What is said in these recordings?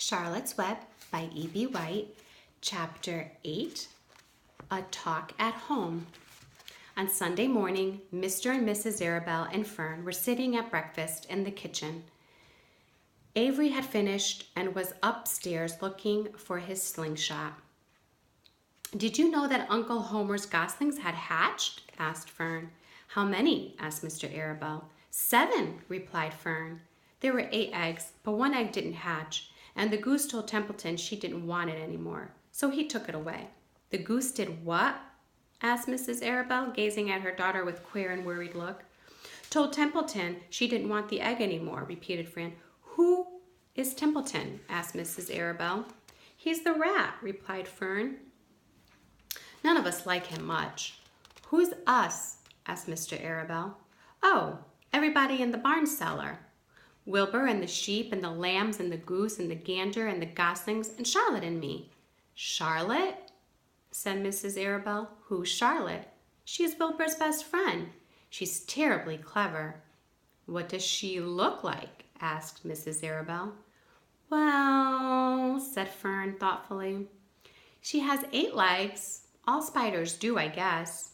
Charlotte's Web by E.B. White, Chapter 8, A Talk at Home. On Sunday morning, Mr. and Mrs. Arabelle and Fern were sitting at breakfast in the kitchen. Avery had finished and was upstairs looking for his slingshot. "Did you know that Uncle Homer's goslings had hatched?" asked Fern. "How many?" asked Mr. Arabelle. "7," replied Fern. "There were 8 eggs, but 1 egg didn't hatch, and the goose told Templeton she didn't want it anymore, so he took it away." "The goose did what?" asked Mrs. Arabelle, gazing at her daughter with queer and worried look. "Told Templeton she didn't want the egg anymore," repeated Fran. "Who is Templeton?" asked Mrs. Arabelle. "He's the rat," replied Fern. "None of us like him much." "Who's us?" asked Mr. Arabelle. "Oh, everybody in the barn cellar. Wilbur and the sheep and the lambs and the goose and the gander and the goslings and Charlotte and me." "Charlotte?" said Mrs. Arabelle. "Who's Charlotte?" "She is Wilbur's best friend. She's terribly clever." "What does she look like?" asked Mrs. Arabelle. "Well," said Fern thoughtfully, "she has 8 legs. All spiders do, I guess."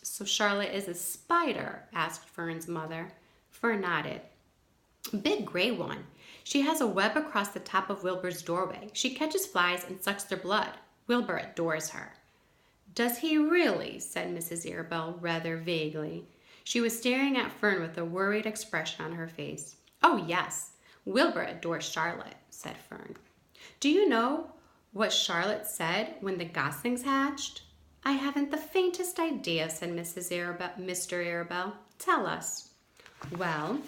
"So Charlotte is a spider?" asked Fern's mother. Fern nodded. "A big gray one. She has a web across the top of Wilbur's doorway. She catches flies and sucks their blood. Wilbur adores her." "Does he really?" said Mrs. Arabelle rather vaguely. She was staring at Fern with a worried expression on her face. "Oh, yes, Wilbur adores Charlotte," said Fern. "Do you know what Charlotte said when the goslings hatched?" "I haven't the faintest idea," said Mr. Arabelle. "Tell us." "Well,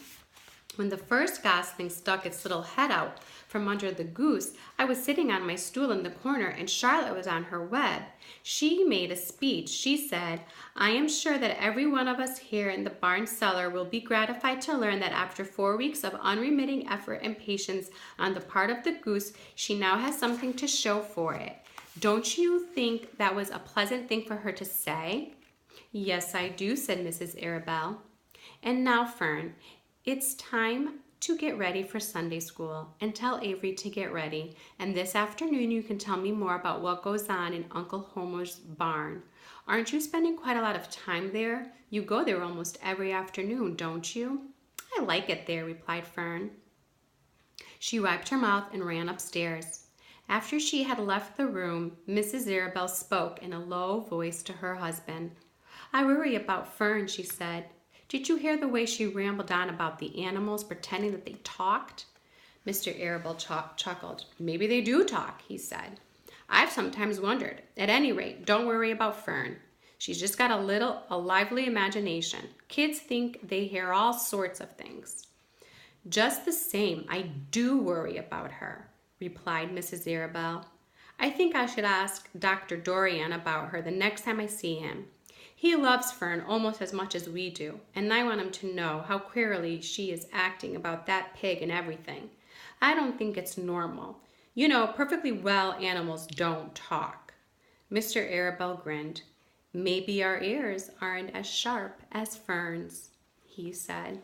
when the first gosling stuck its little head out from under the goose, I was sitting on my stool in the corner and Charlotte was on her web. She made a speech. She said, 'I am sure that every one of us here in the barn cellar will be gratified to learn that after 4 weeks of unremitting effort and patience on the part of the goose, she now has something to show for it.' Don't you think that was a pleasant thing for her to say?" "Yes, I do," said Mrs. Arabelle. "And now, Fern, it's time to get ready for Sunday school, and tell Avery to get ready, and this afternoon you can tell me more about what goes on in Uncle Homer's barn. Aren't you spending quite a lot of time there? You go there almost every afternoon, don't you?" "I like it there," replied Fern. She wiped her mouth and ran upstairs. After she had left the room, Mrs. Arabelle spoke in a low voice to her husband. "I worry about Fern," she said. "Did you hear the way she rambled on about the animals, pretending that they talked?" Mr. Arabelle chuckled. "Maybe they do talk," he said. "I've sometimes wondered. At any rate, don't worry about Fern. She's just got a lively imagination. Kids think they hear all sorts of things." "Just the same, I do worry about her," replied Mrs. Arabelle. "I think I should ask Dr. Dorian about her the next time I see him. He loves Fern almost as much as we do, and I want him to know how queerly she is acting about that pig and everything. I don't think it's normal. You know, perfectly well animals don't talk." Mr. Arabelle grinned. "Maybe our ears aren't as sharp as Fern's," he said.